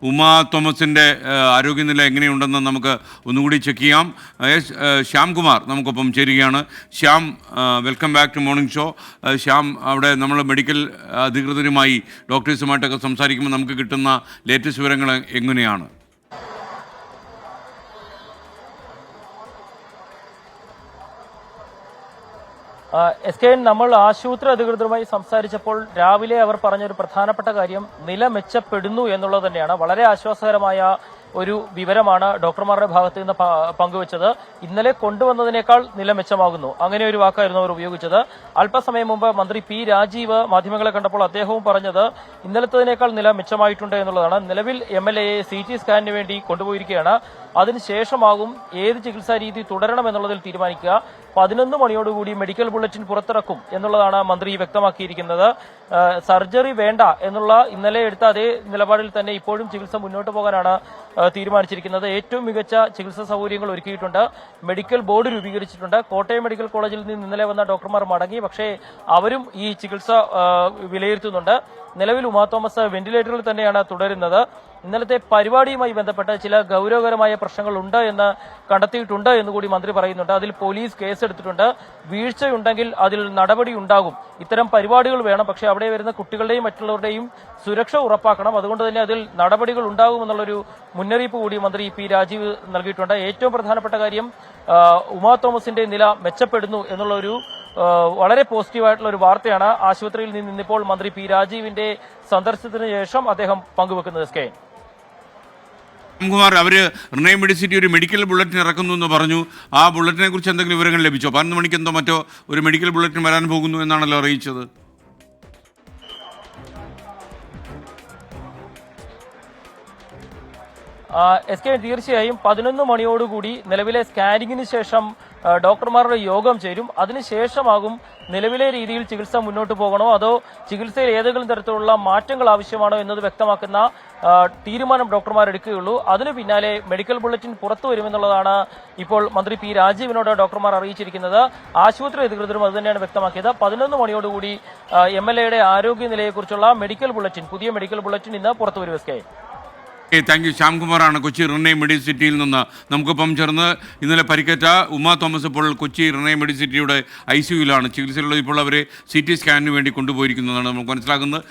ഉമാ തോമസിൻ്റെ ആരോഗ്യനില എങ്ങനെയുണ്ടെന്ന് നമുക്ക് ഒന്നുകൂടി ചെക്ക് ചെയ്യാം. ശ്യാംകുമാർ നമുക്കൊപ്പം ചേരുകയാണ്. Shyam, welcome back to morning show. Shyam, അവിടെ നമ്മൾ മെഡിക്കൽ അധികൃതരുമായി ഡോക്ടേഴ്സുമായിട്ടൊക്കെ സംസാരിക്കുമ്പോൾ നമുക്ക് കിട്ടുന്ന ലേറ്റസ്റ്റ് വിവരങ്ങൾ എങ്ങനെയാണ്? SKN നമ്മൾ ആശുപത്രി അധികൃതരുമായി സംസാരിച്ചപ്പോൾ രാവിലെ അവർ പറഞ്ഞൊരു പ്രധാനപ്പെട്ട കാര്യം നില മെച്ചപ്പെടുന്നു എന്നുള്ളത് തന്നെയാണ്. വളരെ ആശ്വാസകരമായ ഒരു വിവരമാണ് ഡോക്ടർമാരുടെ ഭാഗത്ത് നിന്ന് പങ്കുവച്ചത്. ഇന്നലെ കൊണ്ടുവന്നതിനേക്കാൾ നില മെച്ചമാകുന്നു, അങ്ങനെ ഒരു വാക്കായിരുന്നു അവർ ഉപയോഗിച്ചത്. അല്പസമയം മുമ്പ് മന്ത്രി പി രാജീവ് മാധ്യമങ്ങളെ കണ്ടപ്പോൾ അദ്ദേഹവും പറഞ്ഞത് ഇന്നലത്തതിനേക്കാൾ നില മെച്ചമായിട്ടുണ്ട് എന്നുള്ളതാണ്. നിലവിൽ MLA CT സ്കാനിന് വേണ്ടി കൊണ്ടുപോയിരിക്കുകയാണ്. അതിനുശേഷമാകും ഏത് ചികിത്സാ രീതി തുടരണമെന്നുള്ളതിൽ തീരുമാനിക്കുക. 11 മണിയോടുകൂടി മെഡിക്കൽ ബുള്ളറ്റിൻ പുറത്തിറക്കും എന്നുള്ളതാണ് മന്ത്രി വ്യക്തമാക്കിയിരിക്കുന്നത്. സർജറി വേണ്ട എന്നുള്ള ഇന്നലെ എടുത്ത അതേ നിലപാടിൽ തന്നെ ഇപ്പോഴും ചികിത്സ മുന്നോട്ട് പോകാനാണ് തീരുമാനിച്ചിരിക്കുന്നത്. ഏറ്റവും മികച്ച ചികിത്സാ സൗകര്യങ്ങൾ ഒരുക്കിയിട്ടുണ്ട്. മെഡിക്കൽ ബോർഡ് രൂപീകരിച്ചിട്ടുണ്ട്. കോട്ടയം മെഡിക്കൽ കോളേജിൽ നിന്ന് ഇന്നലെ വന്ന ഡോക്ടർമാർ മടങ്ങി, പക്ഷേ അവരും ഈ ചികിത്സ വിലയിരുത്തുന്നുണ്ട്. നിലവിൽ ഉമാ തോമസ് വെന്റിലേറ്ററിൽ തന്നെയാണ് തുടരുന്നത്. ഇന്നലത്തെ പരിപാടിയുമായി ബന്ധപ്പെട്ട് ചില ഗൗരവകരമായ പ്രശ്നങ്ങൾ ഉണ്ട് എന്ന് കണ്ടെത്തിയിട്ടുണ്ട് എന്നുകൂടി മന്ത്രി പറയുന്നുണ്ട്. അതിൽ പോലീസ് കേസെടുത്തിട്ടുണ്ട്. വീഴ്ചയുണ്ടെങ്കിൽ അതിൽ നടപടി ഉണ്ടാകും. ഇത്തരം പരിപാടികൾ വേണം, പക്ഷേ അവിടെ വരുന്ന കുട്ടികളുടെയും മറ്റുള്ളവരുടെയും സുരക്ഷ ഉറപ്പാക്കണം. അതുകൊണ്ട് തന്നെ അതിൽ നടപടികൾ ഉണ്ടാകുമെന്നുള്ളൊരു മുന്നറിയിപ്പ് കൂടി മന്ത്രി പി രാജീവ് നൽകിയിട്ടുണ്ട്. ഏറ്റവും പ്രധാനപ്പെട്ട കാര്യം ഉമാ തോമസിന്റെ നില മെച്ചപ്പെടുന്നു എന്നുള്ളൊരു വളരെ പോസിറ്റീവായിട്ടുള്ള ഒരു വാർത്തയാണ് ആശുപത്രിയിൽ നിന്ന് ഇന്നിപ്പോൾ മന്ത്രി പി രാജീവിന്റെ സന്ദർശനത്തിന് ശേഷം അദ്ദേഹം പങ്കുവെക്കുന്നത്. കുമാർ, അവർ റിനൈ മെഡിസിറ്റി ഒരു മെഡിക്കൽ ബുള്ളറ്റിൻ ഇറക്കുന്നു എന്ന് പറഞ്ഞു. ആ ബുള്ളറ്റിനെ കുറിച്ച് എന്തെങ്കിലും വിവരങ്ങൾ ലഭിച്ചോ? 11 മണിക്ക് എന്തോ മറ്റോ ഒരു മെഡിക്കൽ ബുള്ളറ്റിൻ വരാൻ പോകുന്നു എന്നാണല്ലോ അറിയിച്ചത്. തീർച്ചയായും 11 മണിയോടുകൂടി നിലവിലെ സ്കാനിങ്ങിന് ശേഷം ഡോക്ടർമാരുടെ യോഗം ചേരും. അതിനുശേഷമാകും നിലവിലെ രീതിയിൽ ചികിത്സ മുന്നോട്ട് പോകണോ അതോ ചികിത്സയിൽ ഏതെങ്കിലും തരത്തിലുള്ള മാറ്റങ്ങൾ ആവശ്യമാണോ എന്നത് വ്യക്തമാക്കുന്ന തീരുമാനം ഡോക്ടർമാർ എടുക്കുകയുള്ളൂ. അതിനു പിന്നാലെ മെഡിക്കൽ ബുള്ളറ്റിൻ പുറത്തു വരുമെന്നുള്ളതാണ് ഇപ്പോൾ മന്ത്രി പി രാജീവിനോട് ഡോക്ടർമാർ അറിയിച്ചിരിക്കുന്നത്. ആശുപത്രി അധികൃതരും അതുതന്നെയാണ് വ്യക്തമാക്കിയത്. 11 മണിയോടുകൂടി MLA ആരോഗ്യനിലയെക്കുറിച്ചുള്ള മെഡിക്കൽ ബുള്ളറ്റിൻ, പുതിയ മെഡിക്കൽ ബുള്ളറ്റിൻ ഇന്ന് പുറത്തു വരും. Thank you. ശ്യാംകുമാറാണ് കൊച്ചി റിനൈ മെഡിസിറ്റിയിൽ നിന്ന് നമുക്കൊപ്പം ചേർന്ന്. ഇന്നലെ പരിക്കേറ്റ ഉമാ തോമസ് ഇപ്പോൾ കൊച്ചി റിനൈ മെഡിസിറ്റിയുടെ ICUവിലാണ് ചികിത്സയിലുള്ളത്. ഇപ്പോൾ അവരെ CT സ്കാനിന് വേണ്ടി കൊണ്ടുപോയിരിക്കുന്നതാണ് നമുക്ക് മനസ്സിലാക്കുന്നത്.